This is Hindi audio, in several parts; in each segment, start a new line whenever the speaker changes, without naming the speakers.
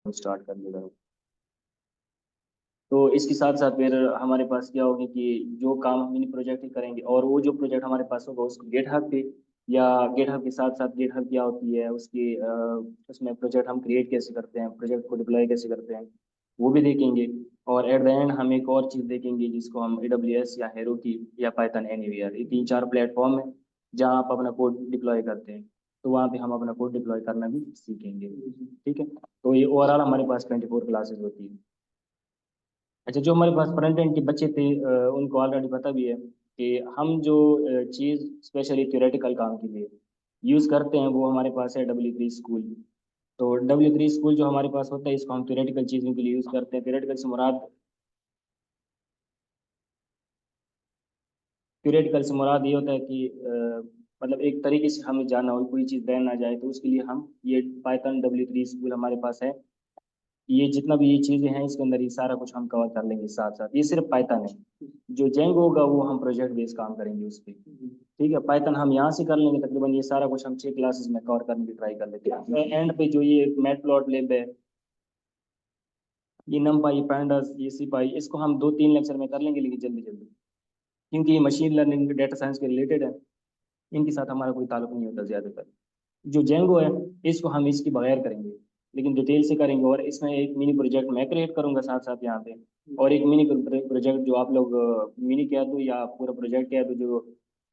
स्टार्ट कर देगा। तो इसके साथ साथ फिर हमारे पास क्या होगा कि जो काम हम मिनी प्रोजेक्ट ही करेंगे और वो जो प्रोजेक्ट हमारे पास होगा उसको गेटहब पे या गेटहब के साथ साथ गेटहब क्या होती है उसकी उसमें प्रोजेक्ट हम क्रिएट कैसे करते हैं, प्रोजेक्ट को डिप्लॉय कैसे करते हैं, वो भी देखेंगे। और एट द एंड हम एक और चीज़ देखेंगे जिसको हम AWS या हेरो की या पाइथन एनीवेयर, ये तीन चार प्लेटफॉर्म है जहाँ आप अपना कोड डिप्लॉय करते हैं। तो वहाँ पे हम अपना कोड डिप्लॉय करना भी सीखेंगे। ठीक है, तो ये ओवरऑल हमारे पास 24 क्लासेस होती है। अच्छा, जो हमारे पास फ्रंट एंड के बच्चे थे उनको ऑलरेडी पता भी है कि हम जो चीज़ स्पेशली थ्योरेटिकल काम के लिए यूज़ करते हैं वो हमारे पास है W3 स्कूल। तो W3 स्कूल जो हमारे पास होता है इसको हम थ्योरेटिकल चीज़ों के लिए यूज़ करते हैं। थ्योरेटिकल से मुराद ये होता है कि मतलब एक तरीके से हमें जाना हो, कोई चीज़ रह ना जाए, तो उसके लिए हम ये पाइथन W3 स्कूल हमारे पास है। ये जितना भी ये चीजें हैं इसके अंदर ये सारा कुछ हम कवर कर लेंगे। साथ साथ ये सिर्फ पाइथन है, जो जेंगो होगा वो हम प्रोजेक्ट बेस्ड काम करेंगे उस पर। ठीक है, पाइथन हम यहाँ से कर लेंगे, तकरीबन ये सारा कुछ हम 6 क्लासेस में कवर करने की ट्राई कर लेते हैं। एंड पे जो ये मैटप्लॉटलिब है, ये नमपाई, पैंडास, ये सीपाई, इसको हम 2-3 लेक्चर में कर लेंगे, लेकिन जल्दी जल्दी, क्योंकि ये मशीन लर्निंग डेटा साइंस के रिलेटेड है, इनके साथ हमारा कोई ताल्लुक नहीं होता ज्यादातर। जो जेंगो है इसको हम इसकी बगैर करेंगे, लेकिन डिटेल से करेंगे। और इसमें एक मिनी प्रोजेक्ट मैं क्रिएट करूंगा साथ साथ यहाँ पे, और एक मिनी प्रोजेक्ट जो आप लोग मिनी कह दो या पूरा प्रोजेक्ट कह दो, जो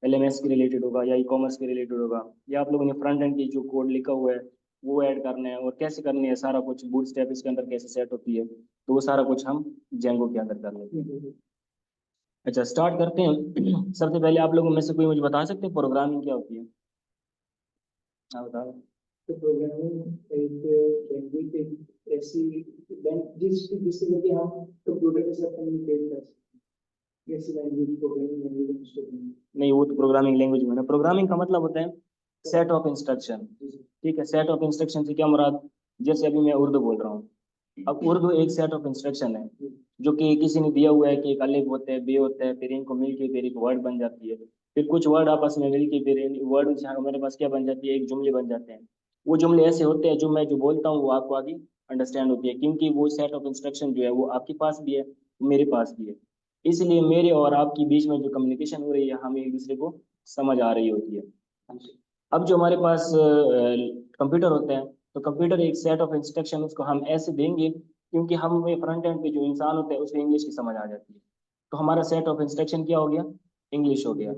LMS के रिलेटेड होगा या E-कॉमर्स के रिलेटेड होगा, या आप लोगों ने फ्रंट एंड की जो कोड लिखा हुआ है वो ऐड करना है और कैसे करनी है, सारा कुछ बूटस्ट्रैप इसके अंदर कैसे सेट होती है, तो वो सारा कुछ हम जेंगो के अंदर कर लेते हैं। अच्छा, स्टार्ट करते हैं। सबसे पहले आप लोगों में से कोई मुझे बता सकते हैं प्रोग्रामिंग क्या होती है? हाँ, बताओ।
तो प्रोग्रामिंग एक लैंग्वेज एक ऐसी जिससे करके हम कंप्यूटर के साथ कम्युनिकेट कर सकते हैं। ऐसी लैंग्वेज प्रोग्रामिंग लैंग्वेज अंडरस्टैंड
नहीं, वो तो प्रोग्रामिंग लैंग्वेज में ना, प्रोग्रामिंग का मतलब होता है सेट ऑफ इंस्ट्रक्शन। ठीक है, सेट ऑफ इंस्ट्रक्शन से क्या मुराद? जैसे अभी मैं उर्दू बोल रहा हूँ, अब उर्दू एक सेट ऑफ इंस्ट्रक्शन है जो कि किसी ने दिया हुआ है कि एक अलिफ होता है, बे होता है, फिर इनको मिलके फिर एक वर्ड बन जाती है, फिर कुछ वर्ड आपस में मिलके फिर वर्ड हमारे पास क्या बन जाती है, एक जुमले बन जाते हैं। वो जुमले ऐसे होते हैं जो मैं जो बोलता हूँ वो आपको आगे अंडरस्टैंड होती है, क्योंकि वो सेट ऑफ इंस्ट्रक्शन जो है वो आपके पास भी है, मेरे पास भी है। इसलिए मेरे और आपके बीच में जो कम्युनिकेशन हो रही है हमें एक दूसरे को समझ आ रही होती है। अब जो हमारे पास कंप्यूटर होते हैं, तो कंप्यूटर एक सेट ऑफ इंस्ट्रक्शन उसको हम ऐसे देंगे, क्योंकि हम फ्रंट एंड पे जो इंसान होते हैं उसे इंग्लिश की समझ आ जाती है, तो हमारा सेट ऑफ इंस्ट्रक्शन क्या हो गया? इंग्लिश हो गया।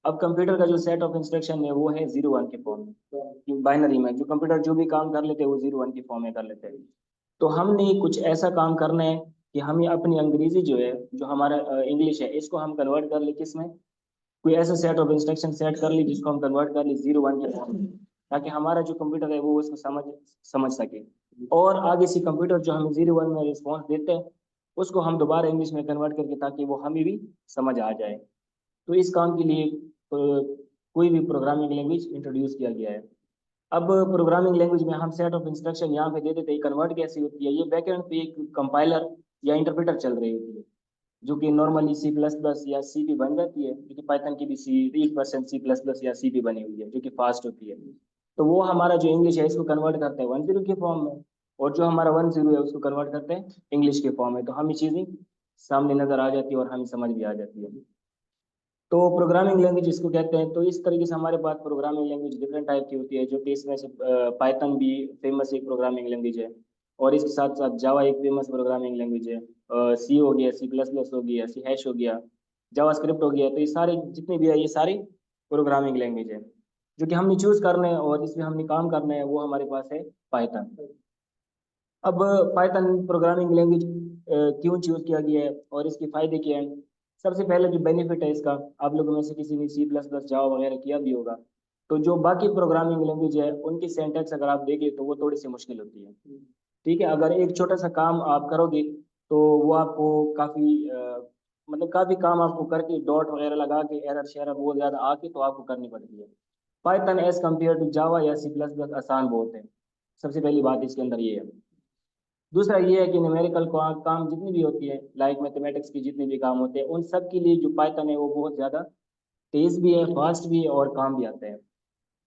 अब कंप्यूटर का जो सेट ऑफ इंस्ट्रक्शन है वो है 0-1 के फॉर्म में, बाइनरी में। जो कंप्यूटर जो भी काम कर लेते हैं वो 0-1 के फॉर्म में कर लेते हैं। तो हमने कुछ ऐसा काम करना है कि हमें अपनी अंग्रेजी जो है, जो हमारा इंग्लिश है, इसको हम कन्वर्ट कर ले किस में, कोई ऐसा सेट ऑफ इंस्ट्रक्शन सेट कर ली जिसको हम कन्वर्ट कर ली 0-1 के फॉर्म में, ताकि हमारा जो कंप्यूटर है वो उसको समझ समझ सके। और आगे से कंप्यूटर जो हमें 0-1 में रिस्पॉन्स देते हैं उसको हम दोबारा इंग्लिश में कन्वर्ट करके, ताकि वो हमें भी समझ आ जाए। तो इस काम के लिए कोई भी प्रोग्रामिंग लैंग्वेज इंट्रोड्यूस किया गया है। अब प्रोग्रामिंग लैंग्वेज में हम सेट ऑफ इंस्ट्रक्शन यहाँ पे दे देते हैं, कन्वर्ट कैसी होती है, ये बैकएंड पे एक कंपाइलर या इंटरप्रेटर चल रही होती है, जो कि नॉर्मली C++ या सी पे बन जाती है, क्योंकि पाइथन की भी 1% C++ या सी पे बनी हुई है जो कि फास्ट होती है। तो वो हमारा जो इंग्लिश है इसको कन्वर्ट करता है 10 के फॉर्म में, और जो हमारा 10 है उसको कन्वर्ट करते हैं इंग्लिश के फॉर्म में, तो हमें चीज़ें सामने नजर आ जाती है और हमें समझ भी आ जाती है। तो प्रोग्रामिंग लैंग्वेज इसको कहते हैं। तो इस तरीके से हमारे पास प्रोग्रामिंग लैंग्वेज डिफरेंट टाइप की होती है, जो कि इसमें से पाइथन भी फेमस एक प्रोग्रामिंग लैंग्वेज है, और इसके साथ साथ जावा एक फेमस प्रोग्रामिंग लैंग्वेज है, सी हो गया, C++ हो गया, C# हो गया, जावा स्क्रिप्ट हो गया। तो ये सारे जितने भी है ये सारी प्रोग्रामिंग लैंग्वेज है जो कि हमने चूज करना है और इसमें हमने काम करना है, वो हमारे पास है पाइथन। अब पाइथन प्रोग्रामिंग लैंग्वेज क्यों चूज किया गया है और इसके फायदे क्या हैं? सबसे पहले जो बेनिफिट है इसका, आप लोगों में से किसी ने C++ जावा वगैरह किया भी होगा, तो जो बाकी प्रोग्रामिंग लैंग्वेज है उनकी सिंटैक्स अगर आप देखें तो वो थोड़ी सी मुश्किल होती है। ठीक है, अगर एक छोटा सा काम आप करोगे तो वो आपको काफ़ी मतलब काफ़ी काम आपको करके डॉट वगैरह लगा के एरर शेरर बहुत ज़्यादा आके तो आपको करनी पड़ती है। Python as compare to Java या C++ आसान बहुत है। सबसे पहली बात इसके अंदर ये है। दूसरा ये है कि न्यूमेरिकल काम जितनी भी होती है, लाइक मैथमेटिक्स की जितने भी काम होते हैं, उन सब के लिए जो पाइथन है वो बहुत ज़्यादा तेज भी है, फास्ट भी है और काम भी आता है।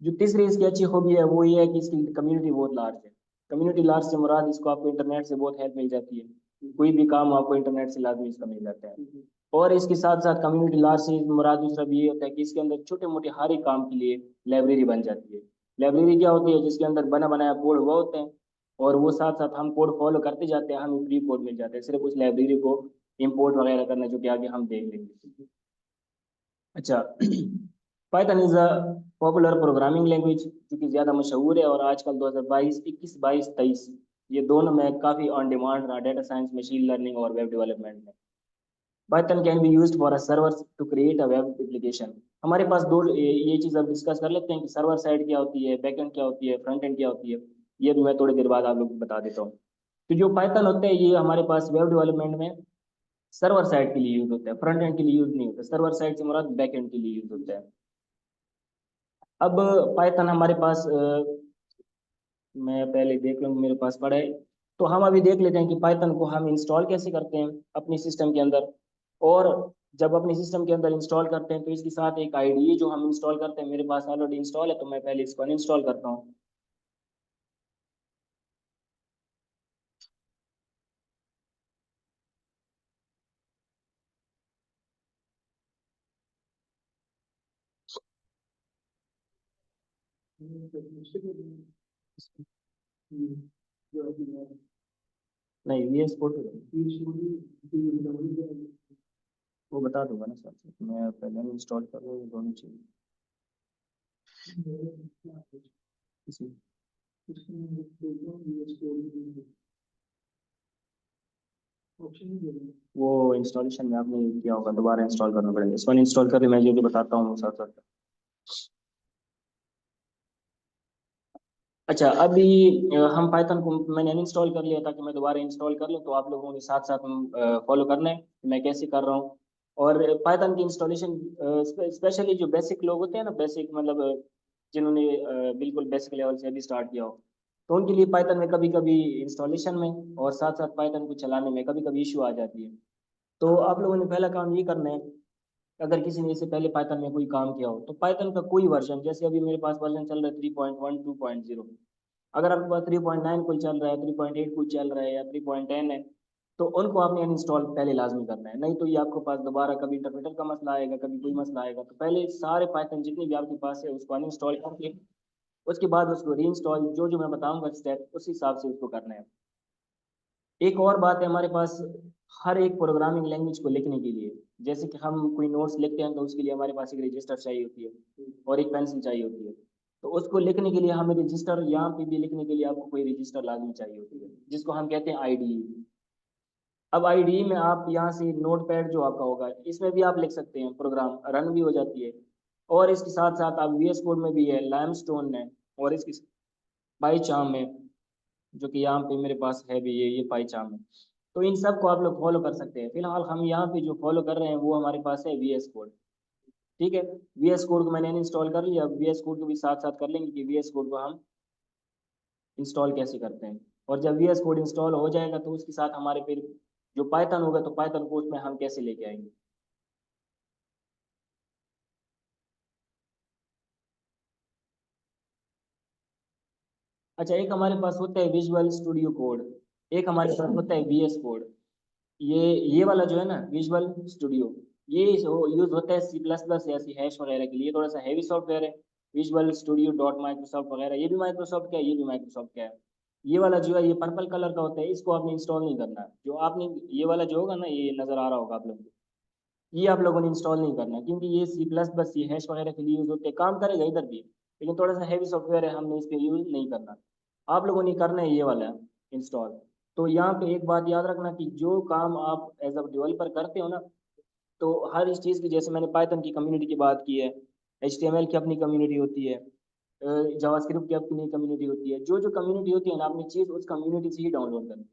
जो तीसरी इसकी अच्छी खूबी है वो ये है कि इसकी कम्युनिटी बहुत लार्ज है। कम्युनिटी लार्ज से मुराद इसको आपको इंटरनेट से बहुत हेल्प मिल जाती है, कोई भी काम आपको इंटरनेट से लाजमी इसका मिल जाता है। और इसके साथ साथ कम्युनिटी लार्ज से मुराद दूसरा भी ये होता है कि इसके अंदर छोटे मोटे हर एक काम के लिए लाइब्रेरी बन जाती है। लाइब्रेरी क्या होती है, जिसके अंदर बना बनाया कोड हुआ होते हैं, और वो साथ साथ हम कोड फॉलो करते जाते हैं, हमें फ्री कोड मिल जाता है, सिर्फ उस लाइब्रेरी को इंपोर्ट वगैरह करना, जो कि आगे हम देख लेंगे। अच्छा, Python is a popular programming language, जो कि ज़्यादा मशहूर है, और आजकल 2022 21 22 23 ये दोनों में काफ़ी ऑन डिमांड रहा, डेटा साइंस, मशीन लर्निंग और वेब डेवलपमेंट में। Python can be used for a server to create a web application. हमारे पास दो ये चीज़ अब डिस्कस कर लेते हैं कि सर्वर साइड क्या होती है, बैक एंड क्या होती है, फ्रंट एंड क्या होती है। ये भी मैं थोड़ी देर बाद आप लोग को बता देता हूँ। तो जो पाइथन होते हैं ये हमारे पास वेब डेवलपमेंट में सर्वर साइड के लिए यूज होता है, फ्रंट एंड के लिए यूज नहीं होता। सर्वर साइड से मुराद बैक एंड के लिए यूज होता है। अब पाइथन हमारे पास मैं पहले देख लूँ मेरे पास पड़ा है, तो हम अभी देख लेते हैं कि पाइथन को हम इंस्टॉल कैसे करते हैं अपने सिस्टम के अंदर। और जब अपने सिस्टम के अंदर इंस्टॉल करते हैं तो इसके साथ एक आईडीई जो हम इंस्टॉल करते हैं, मेरे पास ऑलरेडी इंस्टॉल है, तो मैं पहले इसको अनइंस्टॉल करता हूँ। नहीं, वीएस कोड वो बता दूंगा ना सर, मैं पहले इंस्टॉल कर लूँ दोनों चीज़ इसी। वो इंस्टॉलेशन में आपने किया होगा, दोबारा इंस्टॉल करना पड़ेगा। इस पर इंस्टॉल कर मैं जो भी बताता हूँ साथ साथ। अच्छा, अभी हम पाइथन को मैंने अनइंस्टॉल कर लिया, ताकि मैं दोबारा इंस्टॉल कर लूँ, तो आप लोगों के साथ साथ फॉलो करना है कि मैं कैसे कर रहा हूँ। और पाइथन की इंस्टॉलेशन स्पेशली जो बेसिक लोग होते हैं ना, बेसिक मतलब जिन्होंने बिल्कुल बेसिक लेवल से अभी स्टार्ट किया हो, तो उनके लिए पाइथन में कभी कभी इंस्टॉलेशन में और साथ साथ पाइथन को चलाने में कभी कभी इशू आ जाती है। तो आप लोगों ने पहला काम ये करना है, अगर किसी ने इससे पहले पाइथन में कोई काम किया हो, तो पाइथन का कोई वर्जन, जैसे अभी मेरे पास वर्जन चल रहा है 3.1 2.0, अगर आपके पास 3.9 कोई चल रहा है, 3.8 कोई चल रहा है, या 3.10 है, तो उनको आपने अनइंस्टॉल पहले लाजमी करना है। नहीं तो ये आपके पास दोबारा कभी इंटरप्रेटर का मसला आएगा, कभी कोई मसला आएगा। तो पहले सारे पाइथन जितनी भी आपके पास है उसको अनइंस्टॉल करके उसके बाद उसको रीइंस्टॉल, जो जो मैं बताऊंगा स्टेप, उस हिसाब से उसको करना है। एक और बात है हमारे पास, हर एक प्रोग्रामिंग लैंग्वेज को लिखने के लिए, जैसे कि हम कोई नोट्स लिखते हैं तो उसके लिए हमारे पास एक रजिस्टर चाहिए होती है और एक पेंसिल चाहिए होती है। तो उसको लिखने के लिए हमें रजिस्टर, यहाँ पे भी लिखने के लिए आपको कोई रजिस्टर लाजमी चाहिए होती है, जिसको हम कहते हैं आईडी। अब आईडी में आप यहाँ से नोट पैड जो आपका होगा, इसमें भी आप लिख सकते हैं, प्रोग्राम रन भी हो जाती है। और इसके साथ साथ आप वीएस कोड में भी है, लाइमस्टोन में, और इसकी पाईचार्म में, जो कि यहाँ पे मेरे पास है भी, ये पाईचार्म है। तो इन सब को आप लोग फॉलो कर सकते हैं। फिलहाल हम यहाँ पे जो फॉलो कर रहे हैं वो हमारे पास है वीएस कोड। ठीक है, वीएस कोड को मैंने इंस्टॉल कर लिया। अब वीएस कोड को भी साथ साथ कर लेंगे कि वीएस कोड को हम इंस्टॉल कैसे करते हैं। और जब वीएस कोड इंस्टॉल हो जाएगा तो उसके साथ हमारे फिर जो पाइथन होगा, तो पाइथन को उसमें हम कैसे लेके आएंगे। अच्छा, एक हमारे पास होता है विजुअल स्टूडियो कोड, एक हमारे पास होता है वीएस कोड। ये वाला जो है ना, विजुअल स्टूडियो, ये यूज होता है सी प्लस प्लस या सी हैश वगैरह के लिए, थोड़ा सा हैवी सॉफ्टवेयर है। विजुअल स्टूडियो डॉट माइक्रोसॉफ्ट वगैरह, ये भी माइक्रोसॉफ्ट का है, ये भी माइक्रोसॉफ्ट का है। ये वाला जो है ये पर्पल कलर का होता है, इसको आपने इंस्टॉल नहीं करना। जो आपने ये वाला जो होगा ना, ये नजर आ रहा होगा आप लोगों को, ये आप लोगों ने इंस्टॉल नहीं करना, क्योंकि ये C plus plus C hash वगैरह के लिए यूज होते हैं, काम करेगा इधर भी, लेकिन थोड़ा सा हैवी सॉफ्टवेयर है, हमने इस पर यूज नहीं करना। आप लोगों ने करना है ये वाला इंस्टॉल। तो यहाँ पे एक बात याद रखना कि जो काम आप एज अ डेवलपर करते हो ना, तो हर इस चीज़ की, जैसे मैंने पाइथन की कम्युनिटी की बात की है, HTML की अपनी कम्युनिटी होती है, जावास्क्रिप्ट की अपनी कम्युनिटी होती है, जो जो कम्युनिटी होती है ना, अपनी चीज़ उस कम्युनिटी से ही डाउनलोड करनी।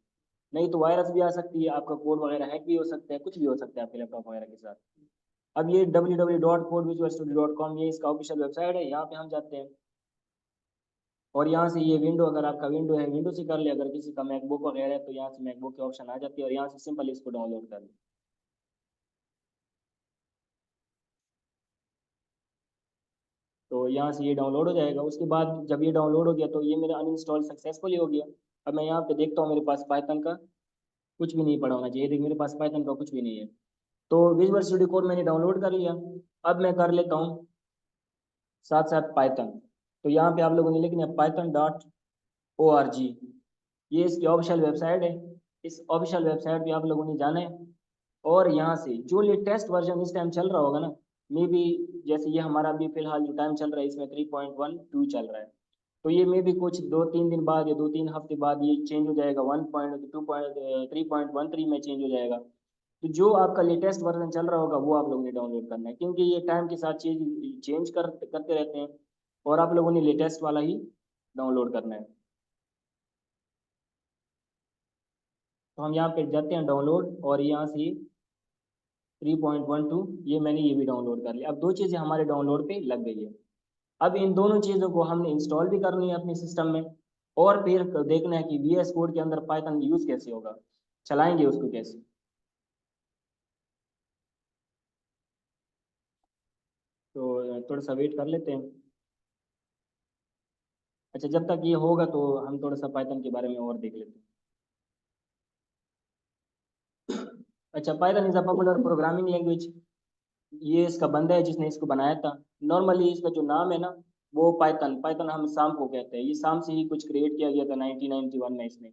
नहीं तो वायरस भी आ सकती है, आपका कोड वगैरह हैक भी हो सकता है, कुछ भी हो सकता है आपके लैपटॉप वगैरह के साथ। अब ये www.codevisualstudio.com ये इसका ऑफिशियल वेबसाइट है, यहाँ पे हम जाते हैं। और यहाँ से ये विंडो, अगर आपका विंडो है विंडो से कर ले, अगर किसी का मैकबुक वगैरह है तो यहाँ से मैकबुक के ऑप्शन आ जाती है, और यहाँ से सिंपल इसको डाउनलोड कर ले। तो यहाँ से ये डाउनलोड हो जाएगा। उसके बाद जब ये डाउनलोड हो गया तो ये मेरा अनइंस्टॉल सक्सेसफुली हो गया। अब मैं यहाँ पे देखता हूँ मेरे पास पाइथन का कुछ भी नहीं पड़ा होना चाहिए, देखिए मेरे पास पाइथन का कुछ भी नहीं है। तो विजुअल स्टूडियो कोड मैंने डाउनलोड कर लिया। अब मैं कर लेता हूँ साथ साथ पाइथन। तो यहाँ पे आप लोगों ने लिखना है python.org, ये इसकी ऑफिशियल वेबसाइट है। इस ऑफिशियल वेबसाइट पे आप लोगों ने जाना है और यहाँ से जो लेटेस्ट वर्जन इस टाइम चल रहा होगा ना, मे बी जैसे ये हमारा अभी फिलहाल जो टाइम चल रहा है इसमें 3.12 चल रहा है, तो ये मे बी कुछ 2-3 दिन बाद या 2-3 हफ्ते बाद ये चेंज हो जाएगा, 3.13 में चेंज हो जाएगा। तो जो आपका लेटेस्ट वर्जन चल रहा होगा वो आप लोगों ने डाउनलोड करना है, क्योंकि ये टाइम के साथ चेंज चेंज करते रहते हैं, और आप लोगों ने लेटेस्ट वाला ही डाउनलोड करना है। तो हम यहाँ पे जाते हैं डाउनलोड, और यहाँ से 3.12 ये मैंने ये भी डाउनलोड कर लिया। अब दो चीज़ें हमारे डाउनलोड पे लग गई है। अब इन दोनों चीज़ों को हमने इंस्टॉल भी करनी है अपने सिस्टम में, और फिर देखना है कि VS कोड के अंदर पाइथन यूज़ कैसे होगा, चलाएंगे उसको कैसे। तो थोड़ा सा वेट कर लेते हैं। अच्छा, जब तक ये होगा तो हम थोड़ा सा पाइथन के बारे में और देख लेते हैं। अच्छा, Python is a popular programming language. ये इसका बंदा है जिसने इसको बनाया था। नॉर्मली इसका जो नाम है ना, वो पाइथन पाइथन हम शाम को कहते हैं। ये शाम से ही कुछ क्रिएट किया गया था 1991 में इसने।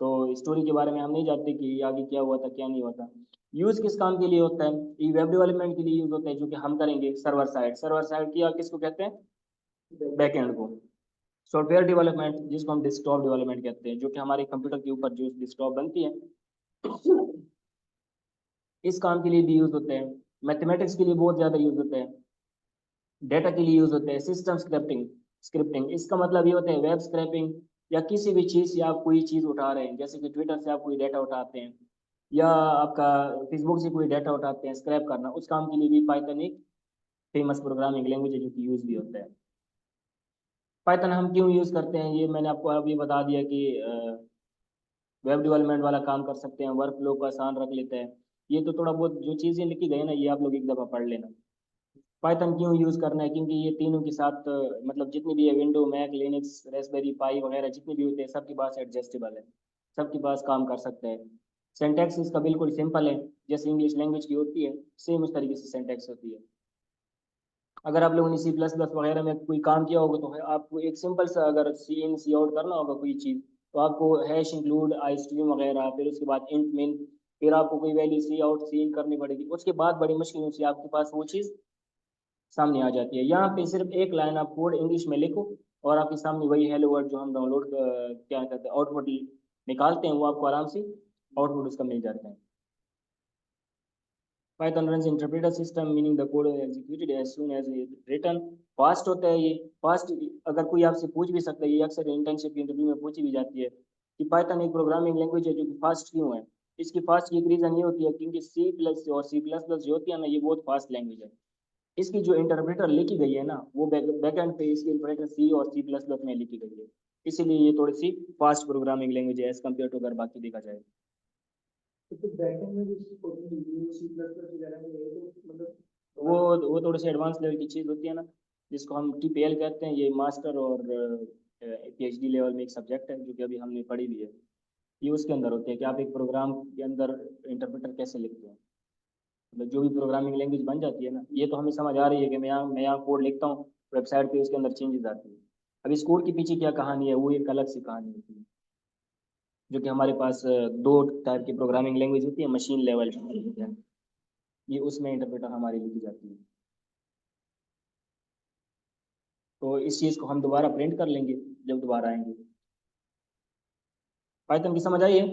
तो स्टोरी के बारे में हम नहीं जानते कि आगे क्या हुआ था क्या नहीं हुआ था। यूज किस काम के लिए होता है? ये वेब डेवलपमेंट के लिए यूज होता है, जो कि हम करेंगे सर्वर साइड किया किसको कहते हैं? बैकएंड को। सॉफ्टवेयर डेवलपमेंट जिसको हम डेस्कटॉप डेवलपमेंट कहते हैं, जो कि हमारे कंप्यूटर के ऊपर जो डेस्कटॉप बनती है, इस काम के लिए भी यूज होते हैं। मैथमेटिक्स के लिए बहुत ज़्यादा यूज होते हैं। डेटा के लिए यूज होते हैं। सिस्टम स्क्रिप्टिंग स्क्रिप्टिंग इसका मतलब ये होता है वेब स्क्रैपिंग, या किसी भी चीज़ से आप कोई चीज़ उठा रहे हैं, जैसे कि ट्विटर से आप कोई डाटा उठाते हैं, या आपका फेसबुक से कोई डाटा उठाते हैं, स्क्रैप करना, उस काम के लिए भी पाइथन एक फेमस प्रोग्रामिंग लैंग्वेज है जो कि यूज भी होता है। पाइथन हम क्यों यूज़ करते हैं, ये मैंने आपको अभी बता दिया कि वेब डेवलपमेंट वाला काम कर सकते हैं, वर्क फ्लो को आसान रख लेते हैं। ये तो थोड़ा बहुत जो चीज़ें लिखी गई ना, ये आप लोग एक दफ़ा पढ़ लेना। पाइथन क्यों यूज़ करना है, क्योंकि ये तीनों के साथ मतलब जितनी भी है, विंडो, मैक, लिनक्स, रेस्पबेरी पाई वगैरह जितने भी होते हैं, सबके पास एडजस्टेबल है, सबके पास काम कर सकते हैं। सिंटैक्स इसका बिल्कुल सिंपल है, जैसे इंग्लिश लैंग्वेज की होती है सेम उस तरीके से सिंटैक्स होती है। अगर आप लोगों ने C++ वगैरह में कोई काम किया होगा तो आपको एक सिंपल सा अगर सी इन सी आउट करना होगा कोई चीज़, तो आपको हैश इंक्लूड आई स्ट्रीम वगैरह, फिर उसके बाद इंट मिन, फिर आपको कोई वैल्यू सी आउट सी इन करनी पड़ेगी, उसके बाद बड़ी मुश्किल से आपके पास वो चीज़ सामने आ जाती है। यहाँ पे सिर्फ एक लाइन आप कोड इंग्लिश में लिखो, और आपके सामने वही हेलो वर्ड जो हम डाउनलोड क्या कहते हैं आउटपुट निकालते हैं, वो आपको आराम से आउटपुट उसका मिल जाता है। Python runs interpreter system, meaning the code is executed as soon as it is written। Fast होता है ये। फास्ट, अगर कोई आपसे पूछ भी सकता है, ये अक्सर इंटर्नशिप की इंटरव्यू में पूछी भी जाती है कि पाइथन एक प्रोग्रामिंग लैंग्वेज है जो कि फास्ट क्यों है। इसकी फास्ट की एक रीज़न ये होती है क्योंकि C++ जो होती है ना, ये बहुत फास्ट लैंग्वेज है। इसकी जो इंटरप्रेटर लिखी गई है ना, वो बैकएंड पे इसकी इंटरप्रेटर C और C++ में लिखी गई है, इसीलिए ये थोड़ी सी फास्ट प्रोग्रामिंग लैंग्वेज है एज कम्पेयर टू अगर बाकी देखा जाए।
तो बैकएंड में जैसे कोडिंग C++ वगैरह में है, तो मतलब
वो वो थोड़ी सी एडवांस लेवल की चीज़ होती है ना, जिसको हम TPL कहते हैं। ये मास्टर और PhD लेवल में एक सब्जेक्ट है जो कि अभी हमने पढ़ी भी है। ये उसके अंदर होते हैं कि आप एक प्रोग्राम के अंदर इंटरप्रेटर कैसे लिखते हैं, मतलब जो भी प्रोग्रामिंग लैंग्वेज बन जाती है ना, ये तो हमें समझ आ रही है कि मैं यहाँ कोड लिखता हूँ, वेबसाइट पे उसके अंदर चेंजेस आती है। अब इस कोड के पीछे क्या कहानी है, वो एक अलग सी कहानी होती है, जो कि हमारे पास दो टाइप की प्रोग्रामिंग लैंग्वेज होती है, मशीन लेवल, ये उसमें इंटरप्रेटर हमारी लिखी जाती है। तो इस चीज़ को हम दोबारा प्रिंट कर लेंगे जब दोबारा आएंगे। पाइथन की समझ आई है?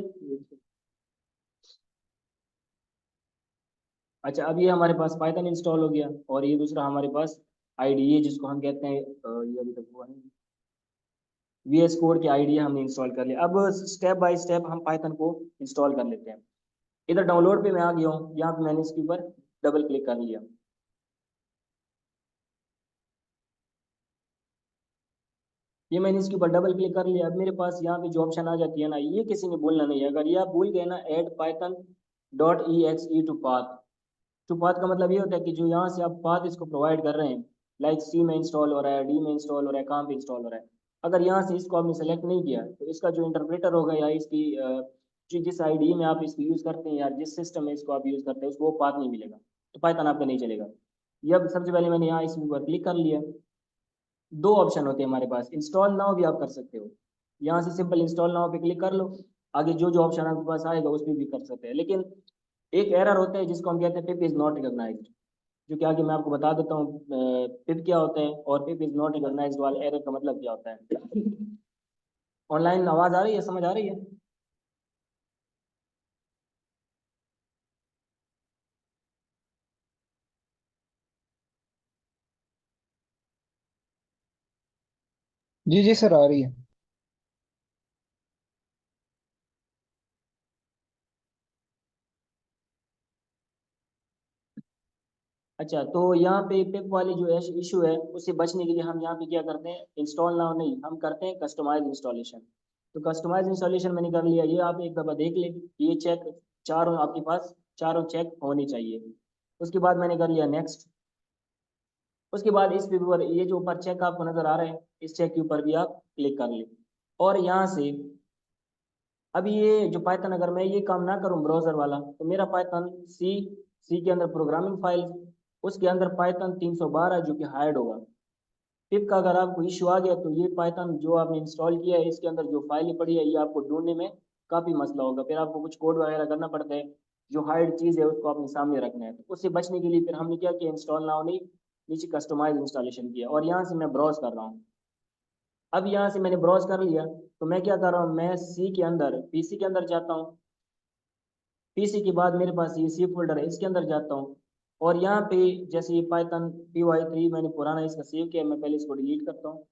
अच्छा, अब ये हमारे पास पाइथन इंस्टॉल हो गया, और ये दूसरा हमारे पास IDE जिसको हम कहते हैं ये अभी तक हुआ नहीं, VS कोड की IDE हमने इंस्टॉल कर लिया। अब स्टेप बाय स्टेप हम पाइथन को इंस्टॉल कर लेते हैं। इधर डाउनलोड पे मैं आ गया हूँ, यहाँ पे मैंने इसके ऊपर डबल क्लिक कर लिया। ये मैंने इसके ऊपर डबल क्लिक कर लिया। अब मेरे पास यहाँ पे जो ऑप्शन आ जाती है ना, ये किसी ने बोलना नहीं है। अगर ये आप भूल गए ना, add Python .exe to path, to path का मतलब ये होता है कि जो यहाँ से आप पाथ इसको प्रोवाइड कर रहे हैं, लाइक C में इंस्टॉल हो रहा है, D में इंस्टॉल हो रहा है, कहाँ पे इंस्टॉल हो रहा है। अगर यहाँ से इसको आपने सेलेक्ट नहीं किया तो इसका जो इंटरप्रेटर होगा या इसकी जिस आईडी में आप इसको यूज़ करते हैं या जिस सिस्टम में इसको आप यूज़ करते हैं उसको वो पाथ नहीं मिलेगा, तो पाइथन आपका नहीं चलेगा। ये अब सबसे पहले मैंने यहाँ इस पर क्लिक कर लिया। दो ऑप्शन होते हैं हमारे पास, इंस्टॉल नाउ भी आप कर सकते हो, यहाँ से सिंपल इंस्टॉल नाउ पे क्लिक कर लो। आगे जो जो ऑप्शन आपके पास आएगा उस पर भी कर सकते हैं, लेकिन एक एरर होता है जिसको हम कहते हैं पिप इज नॉट रिकॉग्नाइज्ड, जो कि आगे मैं आपको बता देता हूँ पिप क्या होता है और पिप इज नॉट रिकॉग्नाइज्ड वाले एरर का मतलब क्या होता है। ऑनलाइन आवाज आ रही है, समझ आ रही है?
जी जी सर, आ रही है।
अच्छा, तो यहाँ पे पिप वाली जो इशू है उससे बचने के लिए हम यहाँ पे क्या करते हैं, इंस्टॉल नाउ नहीं, हम करते हैं कस्टमाइज इंस्टॉलेशन। तो कस्टमाइज इंस्टॉलेशन मैंने कर लिया, ये आप एक दफ़ा देख ले, ये चेक चारों आपके पास चारों चेक होनी चाहिए। उसके बाद मैंने कर लिया नेक्स्ट। उसके बाद इस पे ऊपर ये जो ऊपर चेक आपको नजर आ रहा है, इस चेक के ऊपर भी आप क्लिक कर ले। और यहाँ से अभी ये जो पाइथन, अगर मैं ये काम ना करूँ ब्राउजर वाला, तो मेरा पाइथन सी, सी के अंदर प्रोग्रामिंग फाइल, उसके अंदर पाइथन 312 जो कि हाइड होगा। पिप का अगर आपको इशू आ गया तो ये पाइथन जो आपने इंस्टॉल किया है इसके अंदर जो फाइल पड़ी है ये आपको ढूंढने में काफ़ी मसला होगा, फिर आपको कुछ कोड वगैरह करना पड़ता है, जो हाइड चीज़ है उसको अपने सामने रखना है। तो उससे बचने के लिए फिर हमने क्या किया, इंस्टॉल नाउ नहीं, नीचे कस्टमाइज इंस्टॉलेशन किया और यहाँ से मैं ब्राउज कर रहा हूँ। अब यहाँ से मैंने ब्राउज कर लिया, तो मैं क्या कर रहा हूँ, मैं सी के अंदर पीसी के अंदर जाता हूँ। पीसी के बाद मेरे पास ये सी फोल्डर है, इसके अंदर जाता हूँ। और यहाँ पे जैसे ये पाइथन py3 मैंने पुराना इसका सेव किया, मैं पहले इसको डिलीट करता हूँ।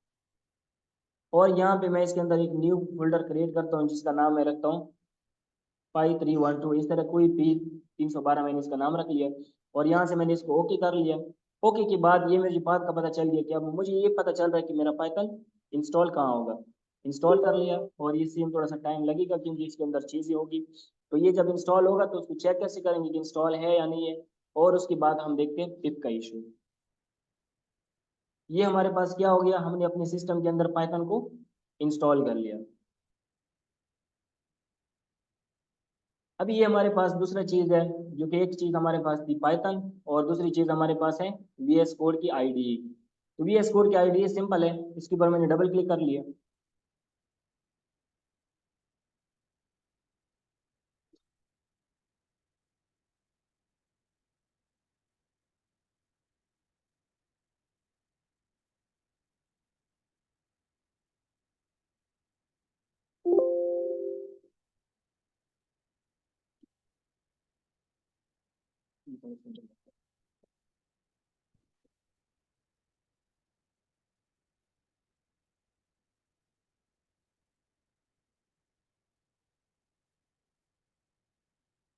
और यहाँ पे मैं इसके अंदर एक न्यू फोल्डर क्रिएट करता हूँ जिसका नाम मैं रखता हूँ py312, इस तरह कोई p312 मैंने इसका नाम रख लिया। और यहाँ से मैंने इसको ओके कर लिया। ओके के बाद ये मेरी बात का पता चल गया कि अब मुझे ये पता चल रहा है कि मेरा पाइथन इंस्टॉल कहाँ होगा। इंस्टॉल कर लिया, और ये सेम थोड़ा सा टाइम लगेगा क्योंकि इसके अंदर चीज़ें होगी। तो ये जब इंस्टॉल होगा तो उसको चेक कैसे करेंगे कि इंस्टॉल है या नहीं है, और उसके बाद हम देखते हैं पिप का इशू। ये हमारे पास क्या हो गया, हमने अपने सिस्टम के अंदर पाइथन को इंस्टॉल कर लिया। अभी ये हमारे पास दूसरा चीज़ है, जो कि एक चीज़ हमारे पास थी पाइथन, और दूसरी चीज़ हमारे पास है VS कोड की आईडी। तो VS कोड की आईडी सिंपल है, इसके ऊपर मैंने डबल क्लिक कर लिया।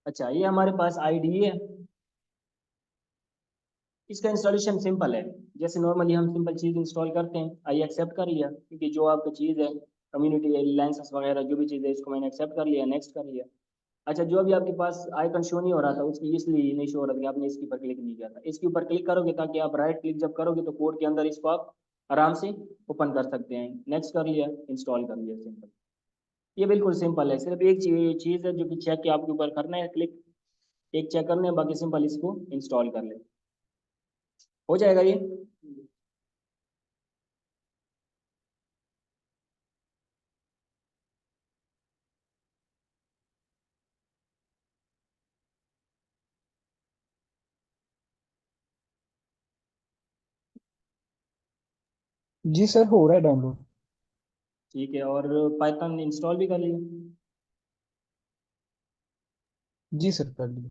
अच्छा, ये हमारे पास आईडी है। इसका इंस्टॉलेशन सिंपल है, जैसे नॉर्मली हम सिंपल चीज़ इंस्टॉल करते हैं। आई एक्सेप्ट कर लिया, क्योंकि जो आपकी चीज़ है कम्युनिटी लाइसेंस वगैरह जो भी चीज़ है इसको मैंने एक्सेप्ट कर लिया, नेक्स्ट कर लिया। अच्छा, जो अभी आपके पास आइकन शो नहीं हो रहा था उसकी इसलिए नहीं शो हो रहा था कि आपने इसके ऊपर क्लिक नहीं किया था। इसके ऊपर क्लिक करोगे ताकि आप राइट क्लिक जब करोगे तो कोड के अंदर इसको आप आराम से ओपन कर सकते हैं। नेक्स्ट कर लिया, इंस्टॉल कर लिया, सिंपल। ये बिल्कुल सिंपल है, सिर्फ एक चीज़ है जो कि चेक के आपके ऊपर करना है क्लिक, एक चेक करना है, बाकी सिंपल इसको इंस्टॉल कर ले, हो जाएगा ये।
जी सर, हो रहा है डाउनलोड।
ठीक है, और पाइथन इंस्टॉल भी कर लिया।
जी सर, कर लिया।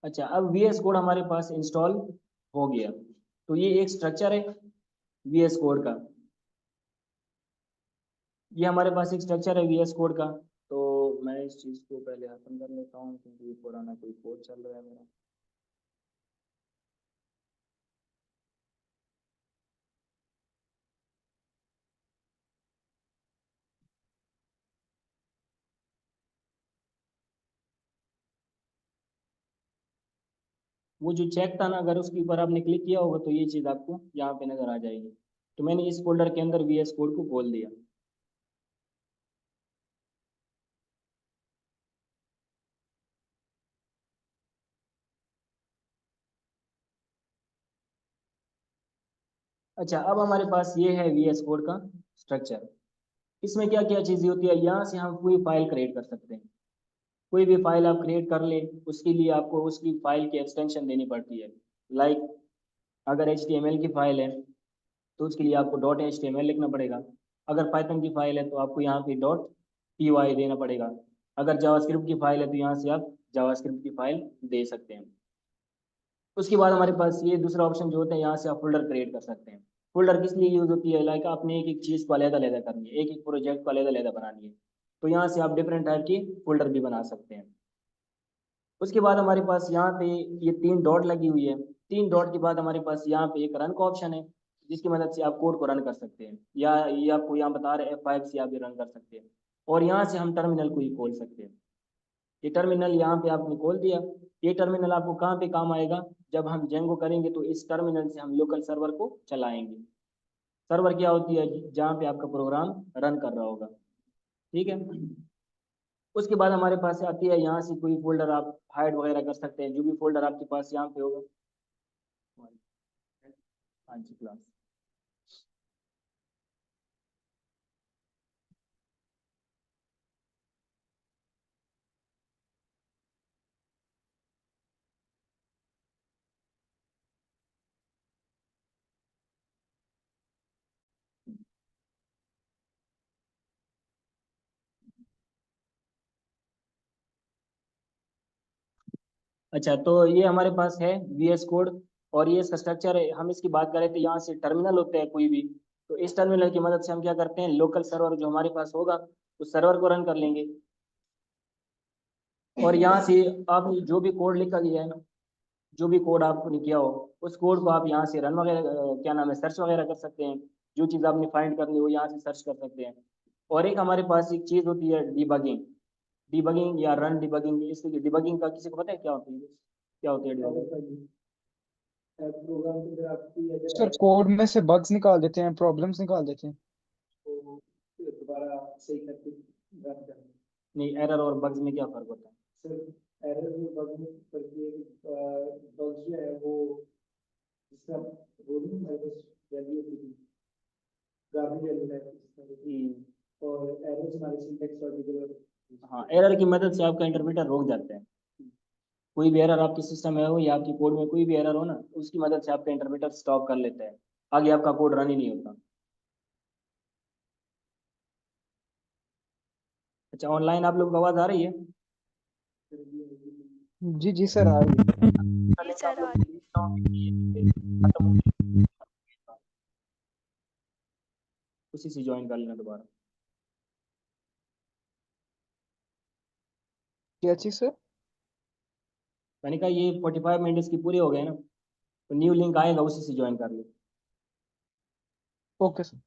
अच्छा, अब VS कोड हमारे पास इंस्टॉल हो गया। तो ये एक स्ट्रक्चर है VS कोड का, ये हमारे पास एक स्ट्रक्चर है VS कोड का। तो मैं इस चीज़ को पहले ओपन कर लेता हूँ क्योंकि पुराना कोई कोड चल रहा है मेरा। वो जो चेक था ना, अगर उसके ऊपर आपने क्लिक किया होगा तो ये चीज़ आपको यहाँ पे नज़र आ जाएगी। तो मैंने इस फोल्डर के अंदर VS कोड को खोल दिया। अच्छा, अब हमारे पास ये है VS कोड का स्ट्रक्चर। इसमें क्या क्या चीज़ें होती है, यहाँ से हम कोई फाइल क्रिएट कर सकते हैं। कोई भी फाइल आप क्रिएट कर ले, उसके लिए आपको उसकी फाइल की एक्सटेंशन देनी पड़ती है। लाइक अगर HTML की फाइल है तो उसके लिए आपको .html लिखना पड़ेगा। अगर पाइथन की फाइल है तो आपको यहाँ पे .py देना पड़ेगा। अगर जावास्क्रिप्ट की फाइल है तो यहाँ से आप जावास्क्रिप्ट की फाइल दे सकते हैं। उसके बाद हमारे पास ये दूसरा ऑप्शन जो होता है, यहाँ से आप फोल्डर क्रिएट कर सकते हैं। फोल्डर किस लिए यूज होती है, लाइक आपने एक एक चीज़ को अलग-अलग करनी है, एक एक प्रोजेक्ट को अलग-अलग बनानी है, तो यहाँ से आप डिफरेंट टाइप की फोल्डर भी बना सकते हैं। उसके बाद हमारे पास यहाँ पे ये 3 डॉट लगी हुई है। 3 डॉट के बाद हमारे पास यहाँ पे एक रन का ऑप्शन है, जिसकी मदद से आप कोड को रन कर सकते हैं, या ये आपको यहाँ बता रहे हैं F5 से आप ये रन कर सकते हैं। और यहाँ से हम टर्मिनल को ही खोल सकते हैं। ये टर्मिनल यहाँ पे आपने खोल दिया। ये टर्मिनल आपको कहाँ पे काम आएगा, जब हम जेंगो करेंगे तो इस टर्मिनल से हम लोकल सर्वर को चलाएंगे। सर्वर क्या होती है, जहाँ पे आपका प्रोग्राम रन कर रहा होगा। ठीक है। उसके बाद हमारे पास आती है, यहाँ से कोई फोल्डर आप हाइड वगैरह कर सकते हैं, जो भी फोल्डर आपके पास यहाँ पे होगा। हाँ जी, क्लास। अच्छा, तो ये हमारे पास है VS कोड, और ये इसका स्ट्रक्चर है। हम इसकी बात करें तो यहाँ से टर्मिनल होते हैं कोई भी, तो इस टर्मिनल की मदद से हम क्या करते हैं, लोकल सर्वर जो हमारे पास होगा उस सर्वर को रन कर लेंगे। और यहाँ से आपने जो भी कोड लिखा गया है, जो भी कोड आपने किया हो, उस कोड को आप यहाँ से रन वगैरह क्या नाम है, सर्च वगैरह कर सकते हैं। जो चीज़ आपने फाइंड करनी हो यहाँ से सर्च कर सकते हैं। और एक हमारे पास एक चीज़ होती है डिबगिंग। डिबगिंग या रन डिबगिंग, इसलिए डिबगिंग का किसी को पता है क्या होती है, क्या होती है डिबगिंग?
प्रोग्राम के अंदर आपकी
सर
अगर
कोड में से बग्स निकाल देते हैं, प्रॉब्लम्स निकाल देते हैं।
तो दोबारा सही करके रन करना।
नहीं, एरर और बग्स में क्या फ़र्क होता है?
सर एरर में बग में करके बग जो है वो जिसका रोलिंग माइनस वैल्यू होती थी, गार्बेज वैल्यू है और एरर हमारे सिंटेक्स और डिबगर।
हाँ, एरर की मदद से आपका इंटरप्रेटर रोक जाता है। कोई भी एरर आपके सिस्टम में हो या आपकी कोड में कोई भी एरर हो ना, उसकी मदद से आपका इंटरप्रेटर स्टॉप कर लेता है, आगे आपका कोड रन ही नहीं होता। अच्छा, ऑनलाइन आप लोगों को आवाज़ आ रही है?
जी जी सर आ रही है।
पहले तो आप लोग खत्म हो गई, उसी से ज्वाइन कर लेना दोबारा।
क्या चीज़ सर?
मैंने कहा ये 45 मिनट इसकी पूरे हो गए ना, तो न्यू लिंक आएगा, उसी से ज्वाइन कर लो।
Okay sir.